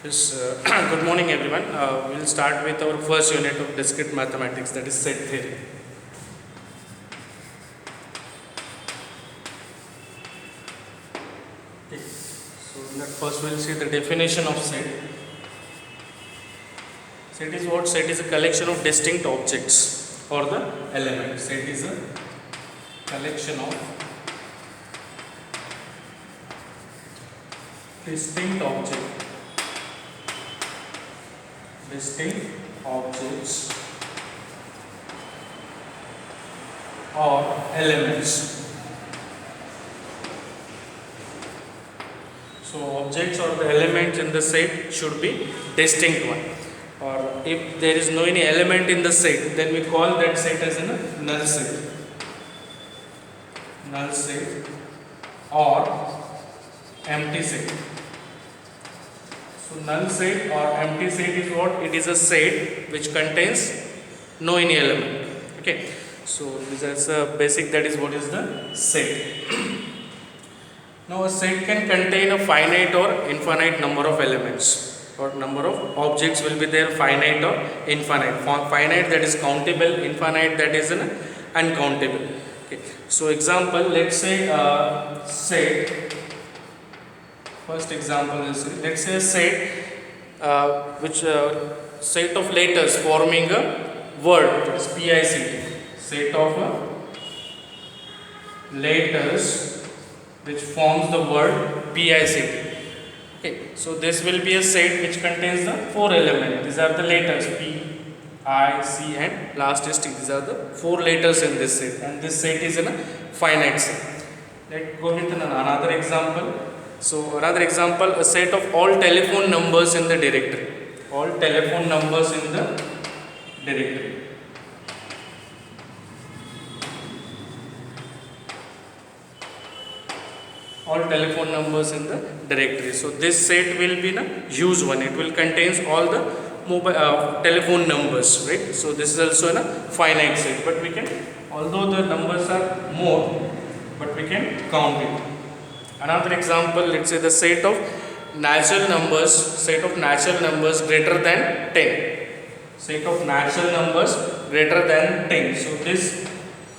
Yes, good morning everyone. We'll start with our first unit of discrete mathematics, that is set theory. Okay. So first we'll see the definition of set. Set is what? Set is a collection of distinct objects or the elements. Set is a collection of distinct objects or elements. So objects or the elements in the set should be distinct one. Or if there is no any element in the set, then we call that set as a null set. Null set or empty set. So null set or empty set is what? It is a set which contains no any element. Okay. So this is a basic, that is what is the set. Now a set can contain a finite or infinite number of elements, or number of objects will be there, finite or infinite. Finite, that is countable, infinite, that is uncountable. Okay. So example, let's say set. First example is, let's say a set which set of letters forming a word, that is PICT. Set of letters which forms the word PICT. Okay, so this will be a set which contains the four elements. These are the letters P, I, C, and last is T. These are the four letters in this set, and this set is in a finite set. Let's go with another example. So another example, a set of all telephone numbers in the directory. All telephone numbers in the directory. All telephone numbers in the directory. So this set will be a huge one. It will contains all the mobile telephone numbers, right? So this is also a finite set, but we can, although the numbers are more, but we can count it. Another example, let's say the set of natural numbers greater than 10. Set of natural numbers greater than 10. So this,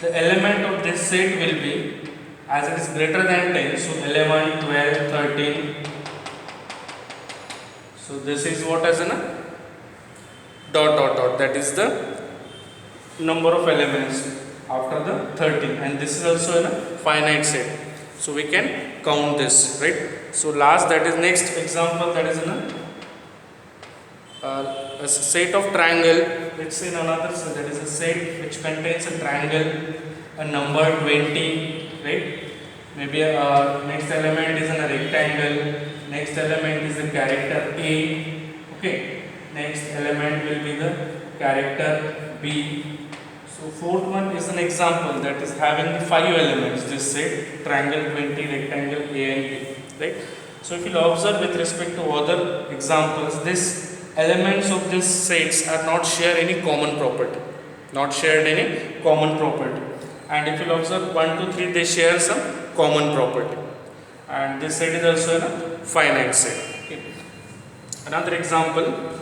the element of this set will be, as it is greater than 10, so 11, 12, 13. So this is what as a dot, that is the number of elements after the 13, and this is also in a finite set. So we can count this, right? So last, that is next example, that is in a set of triangle. Let's say in another set, that is a set which contains a triangle, a number 20, right? Maybe next element is in a rectangle, next element is the character A, okay? Next element will be the character B. So fourth one is an example that is having the 5 elements, this set, triangle, 20, rectangle, A and B, right? So if you observe with respect to other examples, this elements of these sets are not share any common property, and if you observe 1, 2, 3, they share some common property, and this set is also a finite set. Okay. Another example,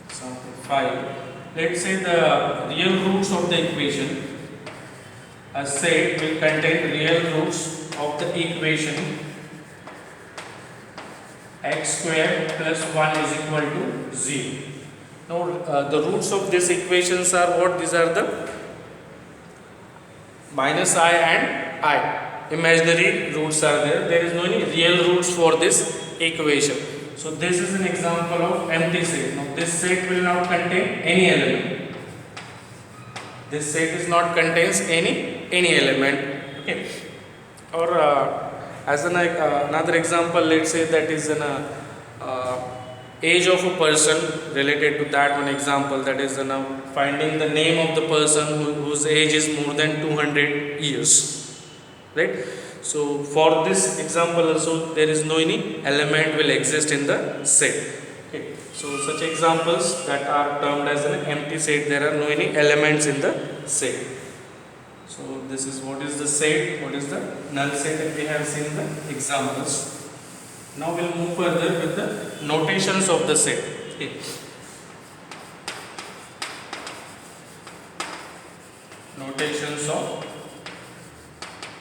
example 5. Let's say the real roots of the equation. A set will contain real roots of the equation x square plus 1 is equal to 0. Now the roots of these equations are what? These are the minus I and I. Imaginary roots are there. There is no any real roots for this equation. So this is an example of empty set. Now this set will not contain any element. This set is not contains any element. Okay. Or as another example, let's say that is an age of a person. Related to that one example, that is finding the name of the person whose age is more than 200 years, right? So for this example also, there is no any element will exist in the set. Okay. So such examples that are termed as an empty set, there are no any elements in the set. So this is what is the set, what is the null set that we have seen the examples. Now we'll move further with the notations of the set. Okay. Notations of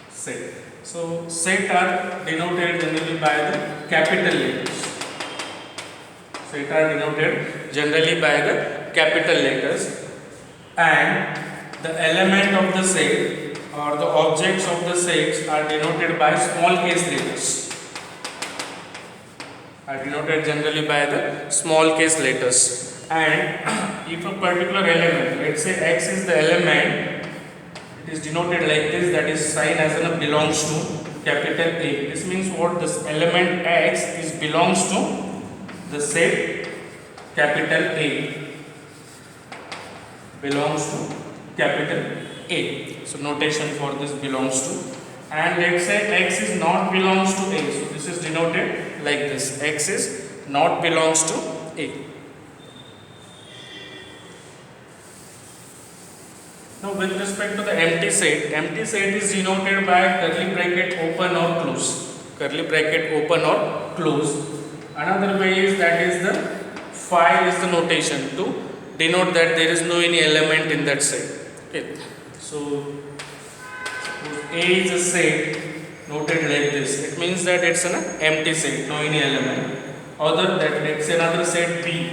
set. So set are denoted generally by the capital letters. Set are denoted generally by the capital letters, and the element of the set or the objects of the sets are denoted by small case letters. Are denoted generally by the small case letters. And if a particular element, let's say x is the element, it is denoted like this, that is sign as in belongs to capital A. This means what? This element x is belongs to the set capital A. Belongs to capital A. So notation for this belongs to. And let's say x is not belongs to A. So this is denoted like this. X is not belongs to A. Now with respect to the empty set is denoted by curly bracket open or close. Curly bracket open or close. Another way is that is the phi is the notation to denote that there is no any element in that set. Okay. So A is a set noted like this. It means that it's an empty set, no any element. Other that let's say another set B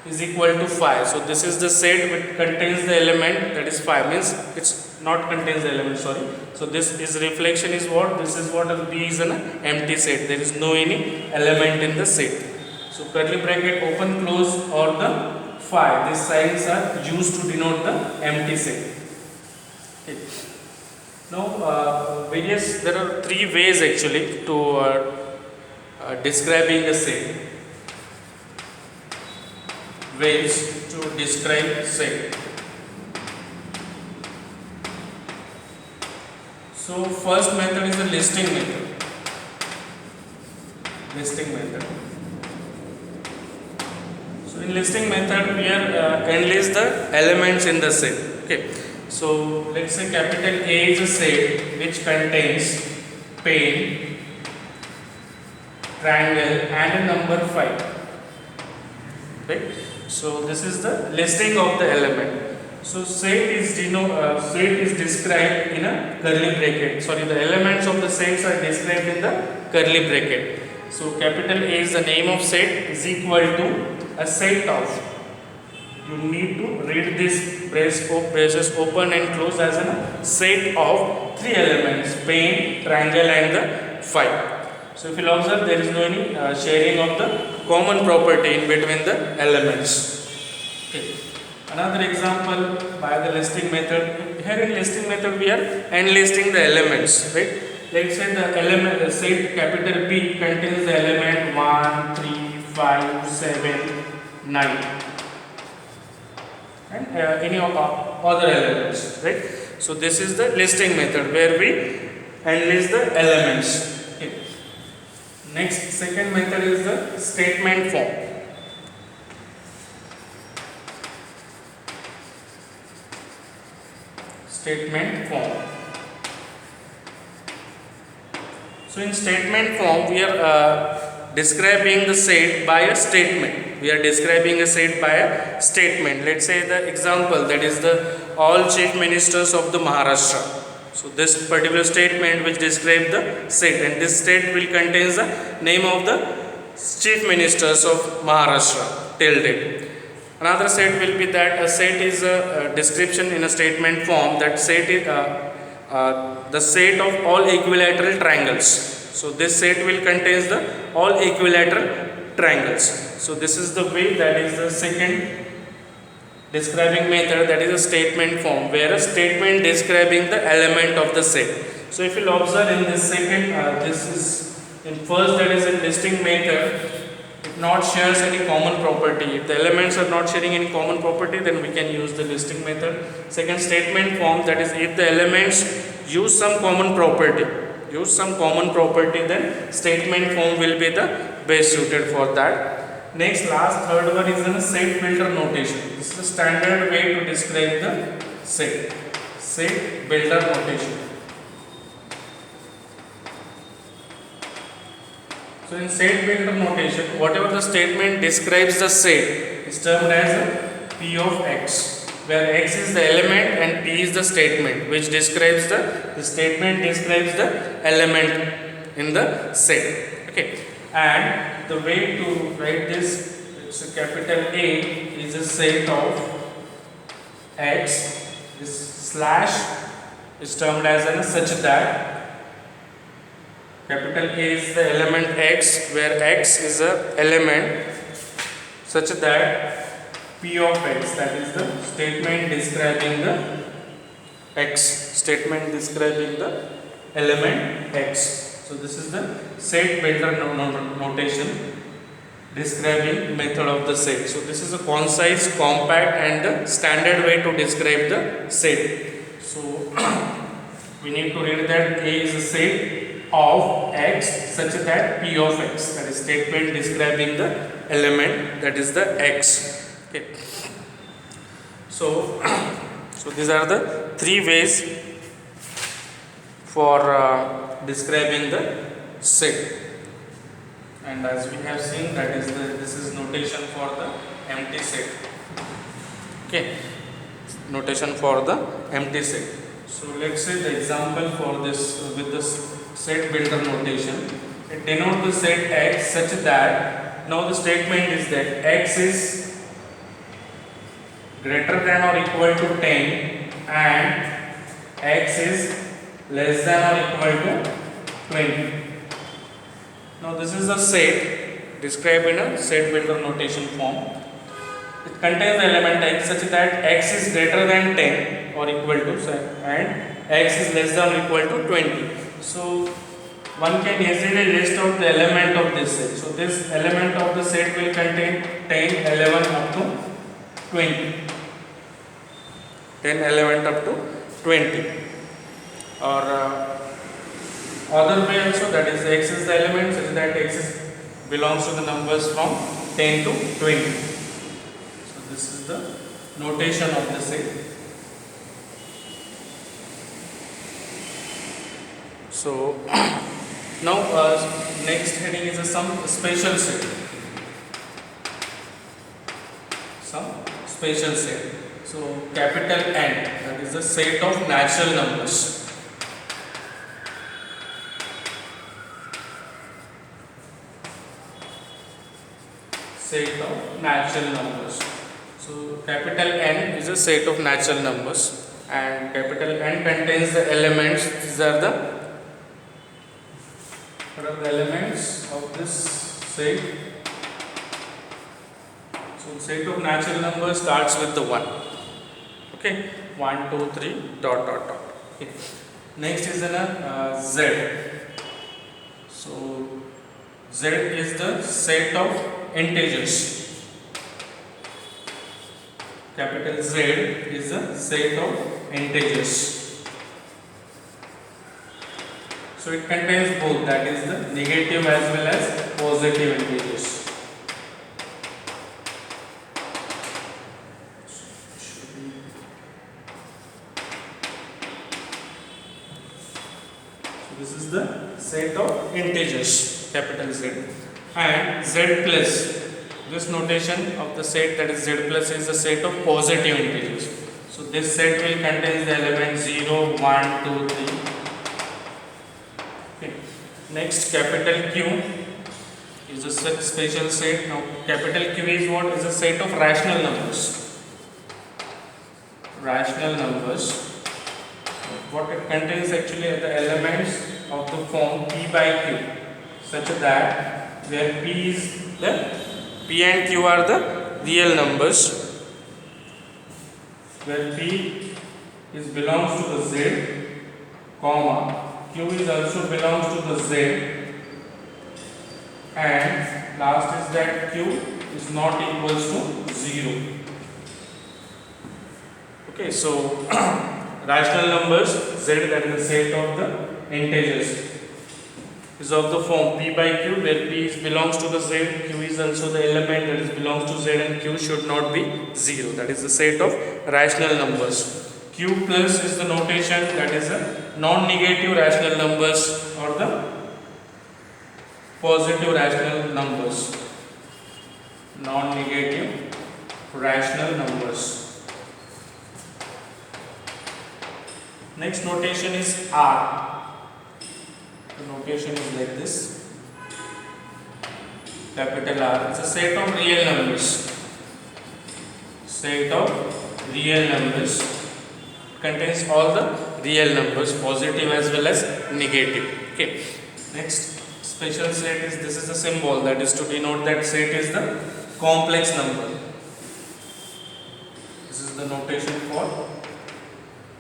is equal to phi. So this is the set which contains the element, that is phi, means it's not contains the element, sorry. So this is reflection is what? This is what B is an empty set. There is no any element in the set. So curly bracket open close or the phi, these signs are used to denote the empty set. Okay. Now there are three ways actually to describing a set. Ways to describe set. So first method is the listing method. Listing method. So in listing method we are enlist the elements in the set. Okay. So let's say capital A is a set which contains pane, triangle and a number 5. Right. So this is the listing of the element. So set is described in a curly bracket. Sorry, the elements of the sets are described in the curly bracket. So capital A is the name of set is equal to a set of. You need to read this braces open and close as a set of 3 elements: pane, triangle and the 5. So if you observe, there is no any sharing of the common property in between the elements. Okay. Another example by the listing method. Here in listing method we are enlisting the elements, right? Let's say the element, the set capital P contains the element 1, 3, 5, 7, 9 and any of other elements, right? So this is the listing method where we enlist the elements. Okay. Next, second method is the statement form. Statement form. So in statement form we are describing the set by a statement. We are describing a set by a statement. Let's say the example, that is the all chief ministers of the Maharashtra. So this particular statement which describes the set, and this state will contain the name of the chief ministers of Maharashtra till date. Another set will be that a set is a description in a statement form. That set is the set of all equilateral triangles. So this set will contain the all equilateral triangles. So this is the way, that is the second describing method, that is a statement form, where a statement describing the element of the set. So if you observe in this second, this is in first, that is a listing method, it not shares any common property. If the elements are not sharing any common property, then we can use the listing method. Second, statement form, that is if the elements use some common property, then statement form will be the best suited for that. Next, last, third one is a set filter notation. This is the standard way to describe the set. set builder notation. So in set builder notation, whatever the statement describes the set is termed as P of x, where x is the element and P is the statement which describes the statement describes the element in the set. Okay, and the way to write this, it's a capital A is a set of x. This slash is termed as such that capital A is the element x, where x is a element such that P of x, that is the statement describing the x, statement describing the element x. So this is the set builder notation describing method of the set. So this is a concise, compact and standard way to describe the set. So we need to read that A is a set of x such that P of x, that is statement describing the element, that is the x. Okay. So these are the three ways for describing the set. And as we have seen, that is this is notation for the empty set. Okay, notation for the empty set. So let's say the example for this with this set builder notation, it denotes the set x such that now the statement is that x is greater than or equal to 10 and x is less than or equal to 20. Now this is a set described in a set builder notation form. It contains the element x such that x is greater than 10 or equal to and x is less than or equal to 20. So one can easily list out the element of this set. So this element of the set will contain 10, 11 up to 20. 10 element up to 20. Or other way also, that is x is the element such that x belongs to the numbers from 10 to 20. So this is the notation of the set. So now next heading is some special set. Some special set. So capital N, that is the set of natural numbers. Set of natural numbers. So capital N is a set of natural numbers and capital N contains the elements. These are the elements of this set. So set of natural numbers starts with the 1. Okay, 1, 2, 3, dot dot dot. Okay. Next is Z. So Z is the set of integers. Capital Z is the set of integers. So it contains both, that is the negative as well as positive integers. So this is the set of integers, capital Z. And Z plus, this notation of the set, that is Z plus, is the set of positive integers. So this set will contain the elements 0, 1, 2, 3. Okay. Next, capital Q is a special set. Now capital Q is what? Is a set of rational numbers. Rational numbers. What it contains actually are the elements of the form P by Q, such that where P and Q are the real numbers, where P belongs to the Z, comma Q is also belongs to the Z, and last is that Q is not equals to 0. Okay, so rational numbers Z, that is the set of the integers, is of the form P by Q, where P belongs to the Z, Q is also the element that belongs to Z, and Q should not be 0. That is the set of rational numbers. Q plus is the notation that is the non-negative rational numbers or the positive rational numbers. Non-negative rational numbers. Next notation is R. The notation is like this. Capital R. It's a set of real numbers. Set of real numbers. Contains all the real numbers, positive as well as negative. Okay. Next special set is, this is the symbol that is to denote that set is the complex number. This is the notation for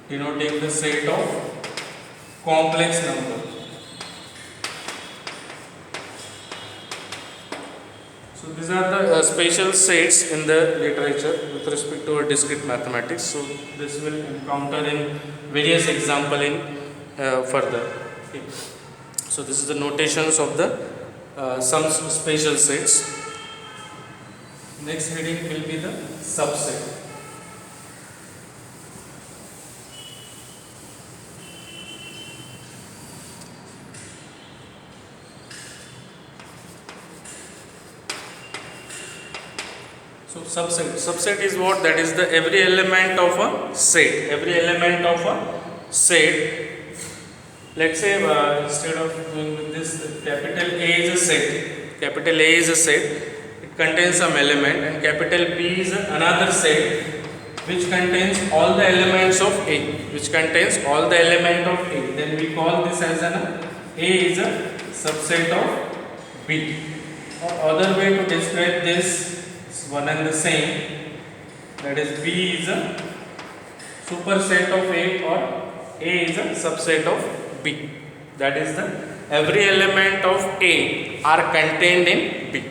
denoting the set of complex number. So these are the special sets in the literature with respect to discrete mathematics. So this will encounter in various example in further. Okay. So this is the notations of the some special sets. Next heading will be the subset. So subset is what? That is the every element of a set. Every element of a set. Let's say instead of doing with this, capital A is a set. Capital A is a set. It contains some element, and capital B is another set which contains all the elements of A. Which contains all the element of A. Then we call this as A is a subset of B. Or other way to describe this, one and the same, that is B is a superset of A or A is a subset of B. That is the every element of A are contained in B.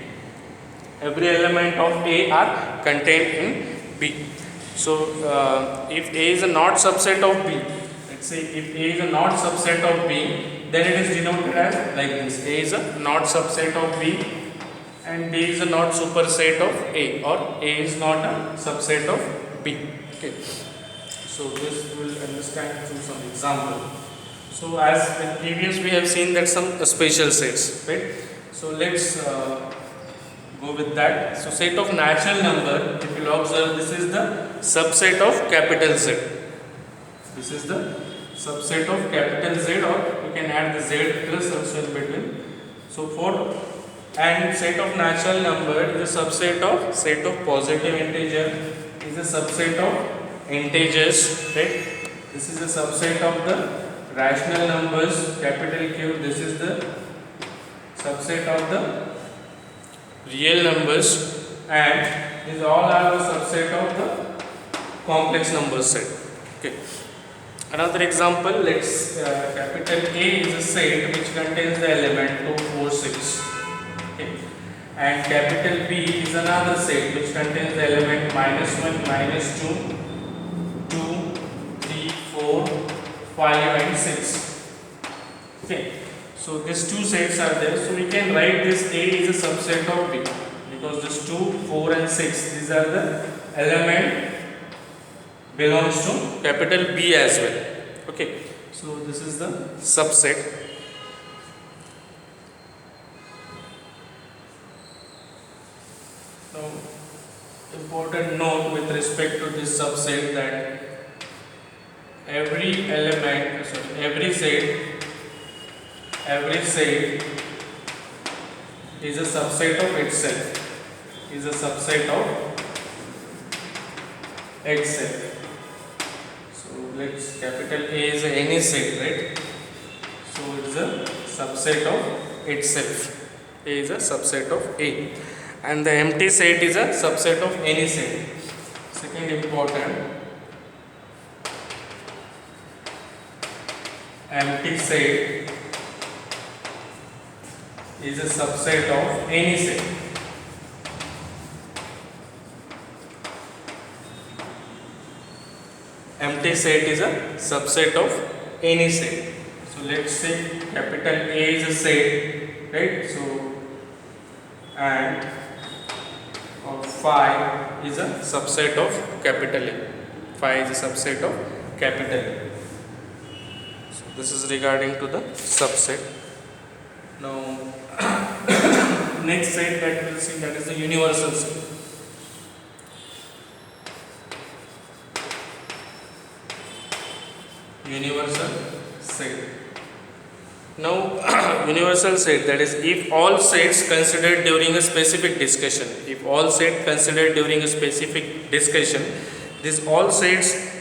Every element of A are contained in B. So if A is a not subset of B, let's say if A is a not subset of B, then it is denoted as like this: A is a not subset of B and B is a not superset of A, or A is not a subset of B. Okay. So this we will understand through some example. So as in previous we have seen that some special sets, right? So let's go with that. So set of natural number, if you observe, this is the subset of capital Z. This is the subset of capital Z, or you can add the Z plus also in between. So for and set of natural number is a subset of set of positive integer, is a subset of integers, right? This is a subset of the rational numbers, capital Q. This is the subset of the real numbers, and these all are a subset of the complex numbers set. Okay. Another example, let's capital A is a set which contains the element 2, 4, 6. Okay. And capital B is another set which contains the element -1, -2, 2, 3, 4, 5 and 6. Okay. So these two sets are there. So we can write this A is a subset of B, because this 2, 4 and 6, these are the element belongs to capital B as well. Okay. So this is the subset. Now, important note with respect to this subset, that every element, every set is a subset of itself. Is a subset of itself. So let's, capital A is any set, right? So it is a subset of itself. A is a subset of A. And the empty set is a subset of any set. Second important, empty set is a subset of any set. Empty set is a subset of any set. So let's say capital A is a set, right? So and phi is a subset of capital A. Phi is a subset of capital A. So this is regarding to the subset. Now next set that we will see, that is the universal set. Universal set. Now universal set, that is if all sets considered during a specific discussion, if all sets considered during a specific discussion, these all sets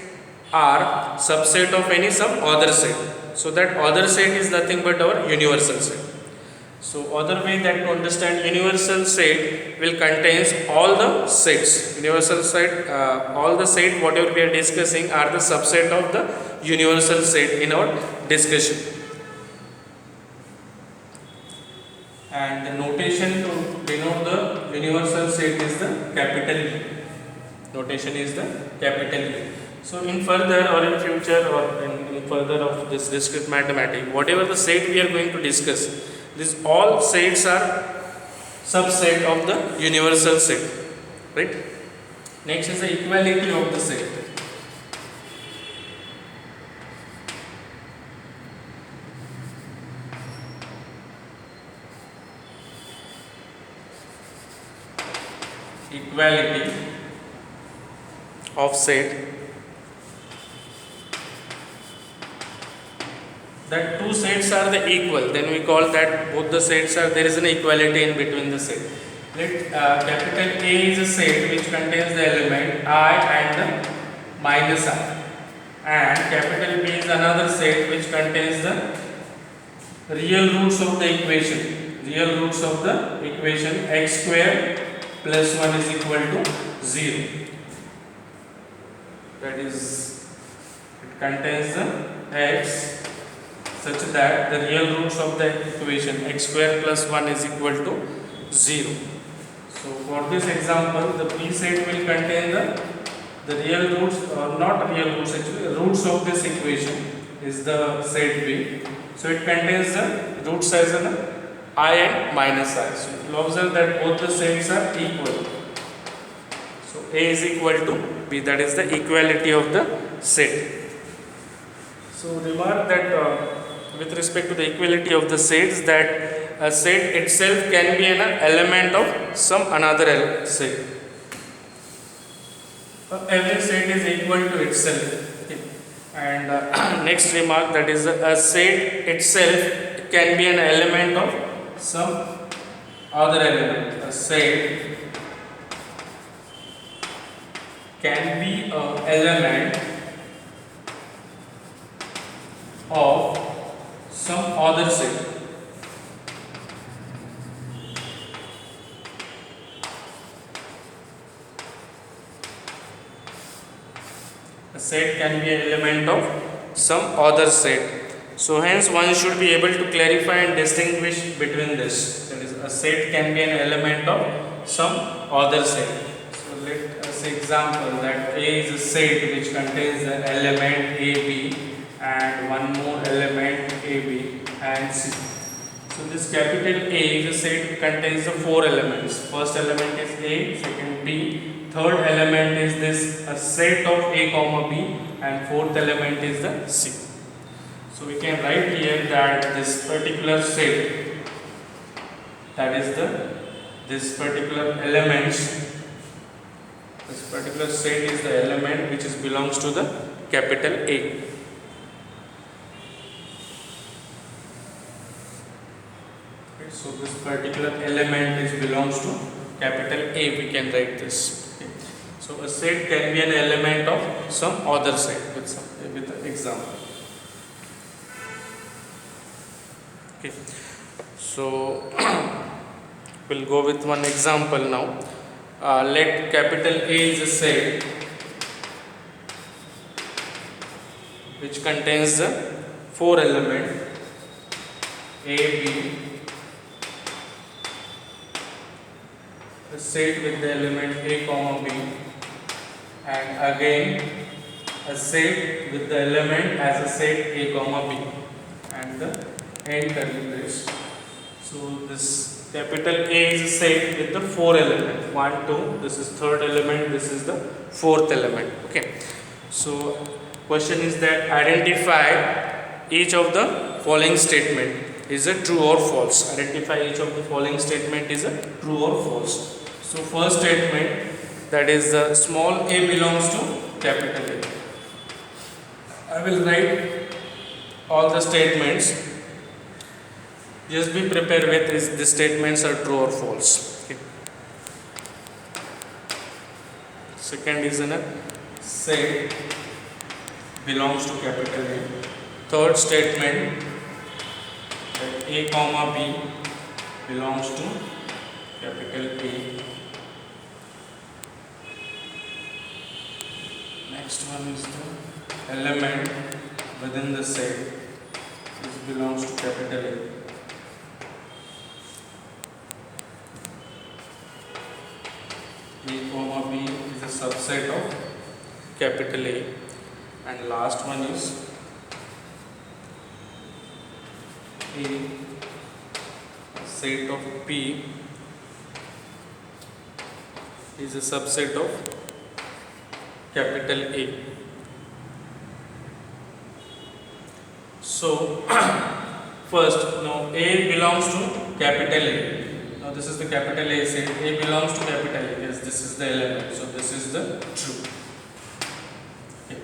are subset of any some other set. So that other set is nothing but our universal set. So other way that to understand universal set will contains all the sets. Universal set, all the set whatever we are discussing are the subset of the universal set in our discussion. And the notation to denote the universal set is the capital U. Notation is the capital U. So in further or in future or in further of this discrete mathematics, whatever the set we are going to discuss, these all sets are subset of the universal set, right? Next is the equality of the set. Equality of set, that two sets are the equal, then we call that both the sets are, there is an equality in between the set. Let capital A is a set which contains the element I and the minus I, and capital B is another set which contains the real roots of the equation. Real roots of the equation x square plus 1 is equal to 0. That is, it contains the x such that the real roots of the equation x square plus 1 is equal to 0. So for this example, the B set will contain the real roots, or not real roots actually, roots of this equation is the set B. So it contains the roots as an I and minus I. So you will observe that both the sets are equal. So A is equal to B, that is the equality of the set. So remark that with respect to the equality of the sets, that a set itself can be an element of some another set. Every set is equal to itself. Okay. And next remark, that is a set itself can be an element of some other element. A set can be an element of some other set. A set can be an element of some other set. So hence one should be able to clarify and distinguish between this. That is, a set can be an element of some other set. So let us example that A is a set which contains the element AB and one more element AB and C. So this capital A is a set which contains the four elements. First element is A, second B, third element is this a set of A comma B, and fourth element is the C. So we can write here that this particular set, that is this particular elements, this particular set is the element which belongs to the capital A. Okay, so this particular element belongs to capital A, we can write this. Okay. So a set can be an element of some other set with an example. Okay. So we'll go with one example now. Let capital A is a set which contains the four elements A, B, a set with the element A comma B, and again a set with the element as a set A comma B, and the end terminus. So this capital A is a set with the four elements, 1, 2, this is third element, this is the fourth element. Okay. So Question is that identify each of the following statement is a true or false. Identify each of the following statement is a true or false. So first statement, that is the small a belongs to capital A. I will write all the statements. Just be prepared with is the statements are true or false. Okay. Second is a set belongs to capital A. Third statement, that A comma B belongs to capital A. Next one is the element within the set which belongs to capital A. A comma B is a subset of capital A, and last one is A set of P is a subset of capital A. So first, now A belongs to capital A. Now this is the capital A set. A belongs to capital A. Yes, this is the element. So this is the true. Okay.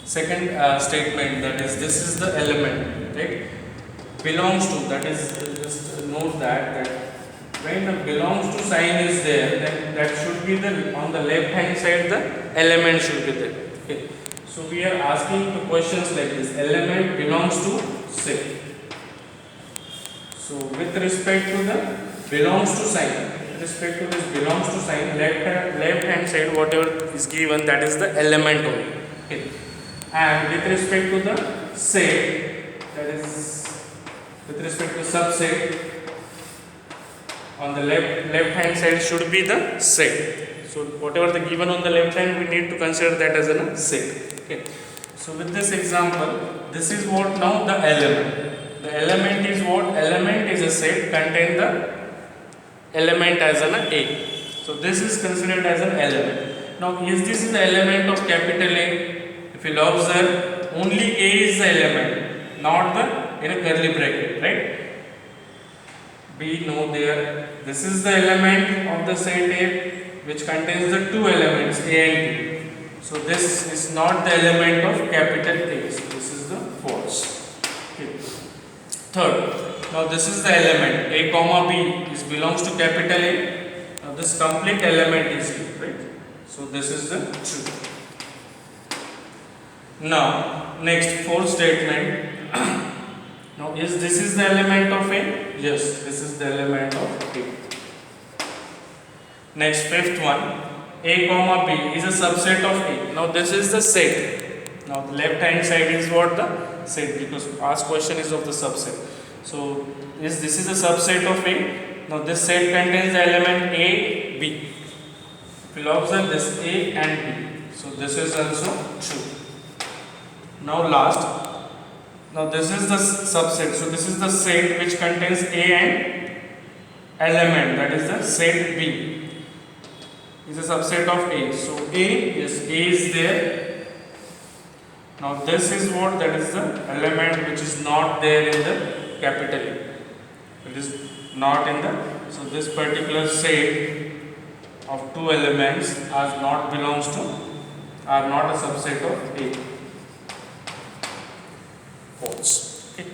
Second statement, that is this is the element, right? Belongs to, that is just note that when the belongs to sign is there, then that should be the on the left hand side the element should be there. Okay. So we are asking the questions like this: element belongs to set. So with respect to the belongs to sign, with respect to this belongs to sign, left hand side whatever is given, that is the element only. Okay. And with respect to the set, that is with respect to subset, on the left hand side should be the set. So whatever the given on the left hand, we need to consider that as a set. Okay. So with this example, this is what now the element. The element is what? Element is a set contain the element as an A. So this is considered as an element. Now is this the element of capital A? If you observe, only A is the element, not the in a curly bracket, right? We know there this is the element of the set A, which contains the two elements A and B. So this is not the element of capital A. So this is the false. Okay. Third, now this is the element A comma B is belongs to capital A. Now this complete element is here, right? So this is the true. Now next fourth statement. Now is this is the element of A? Yes, this is the element of A. Next fifth one, A comma B is a subset of A. Now this is the set. Now the left hand side is what? The set, because asked question is of the subset. So this is a subset of A. Now this set contains the element A, B. We will observe this A and B. So this is also true. Now last. Now this is the subset. So this is the set which contains A and element, that is the set B. Is a subset of A. So A, yes, A is there. Now this is what? That is the element which is not there in the capital A. It is not in the. So this particular set of two elements are not a subset of A. False. Okay.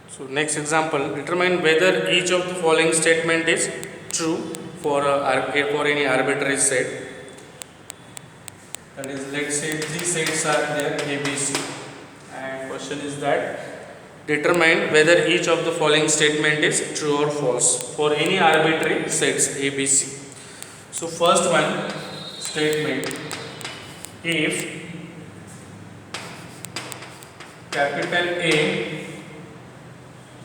So next example, determine whether each of the following statement is true for any arbitrary set. That is, let's say three sets are there A, B, C, and question is that determine whether each of the following statement is true or false for any arbitrary sets A, B, C. So first one statement, if capital A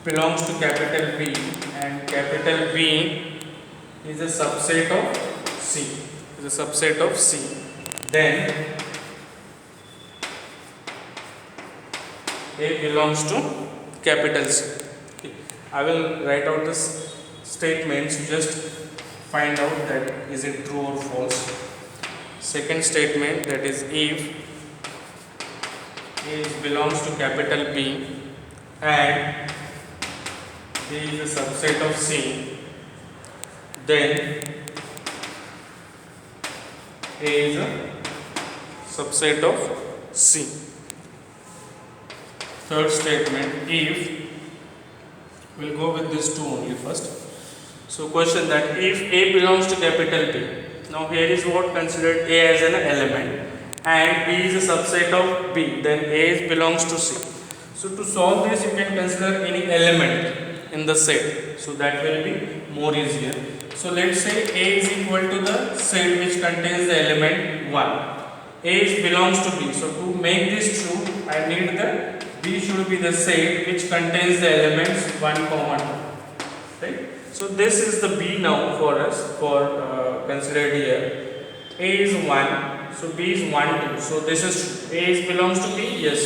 belongs to capital B and capital B is a subset of C, then A belongs to capital C. Okay. I will write out this statements. You just find out that is it true or false. Second statement, that is if A belongs to capital B and B is a subset of C, then A is a subset of C. Third statement, if, we'll go with this two only first. So question that if A belongs to capital B, now here is what considered A as an element and B is a subset of B, then A belongs to C. So to solve this, you can consider any element in the set, so that will be more easier. So let's say A is equal to the set which contains the element 1. A belongs to B. So to make this true, I need the B should be the set which contains the elements 1, 2. Right? So this is the B now for us, for considered here. A is 1, so B is 1, 2. So this is true. A belongs to B, yes,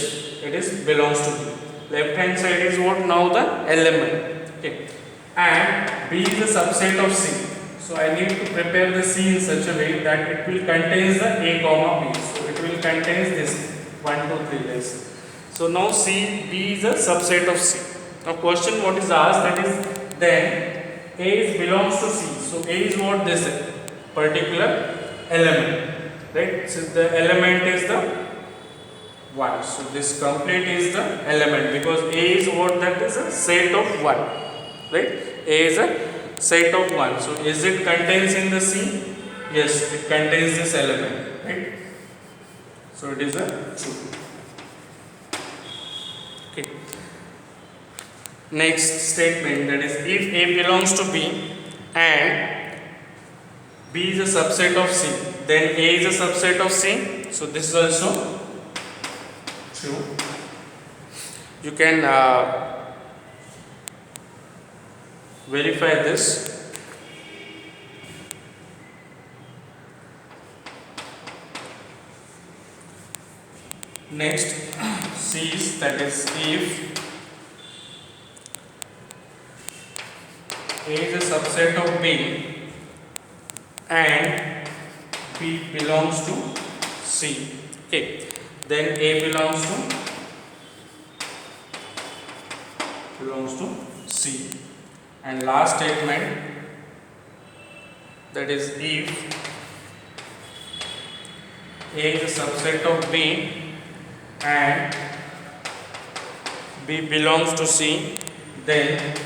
it is belongs to B. Left hand side is what now the element. Okay. And B is a subset of C. So I need to prepare the C in such a way that it will contains the A comma B. So it will contains this 1, 2, 3 let's. So now B is a subset of C. Now question what is asked, that is then A belongs to C. So A is what, this particular element, right? So the element is the 1. So this complete is the element because A is what, that is a set of 1, right? A is a set of 1. So is it contains in the C? Yes, it contains this element, right? So it is a true. Okay. Next statement, that is if A belongs to B and B is a subset of C, then A is a subset of C. So this is also true. You can verify this. Next, C is, that is if A is a subset of B and B belongs to C. Okay, then A belongs to C. And last statement, that is if A is a subset of B and B belongs to C, then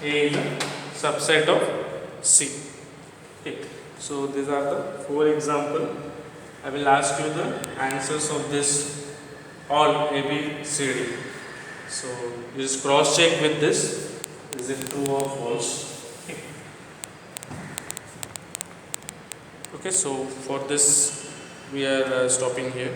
A is a subset of C. Okay. So these are the 4 examples. I will ask you the answers of this all A, B, C, D. So you just cross check with this. Is it true or false? Okay. Okay. So for this we are stopping here.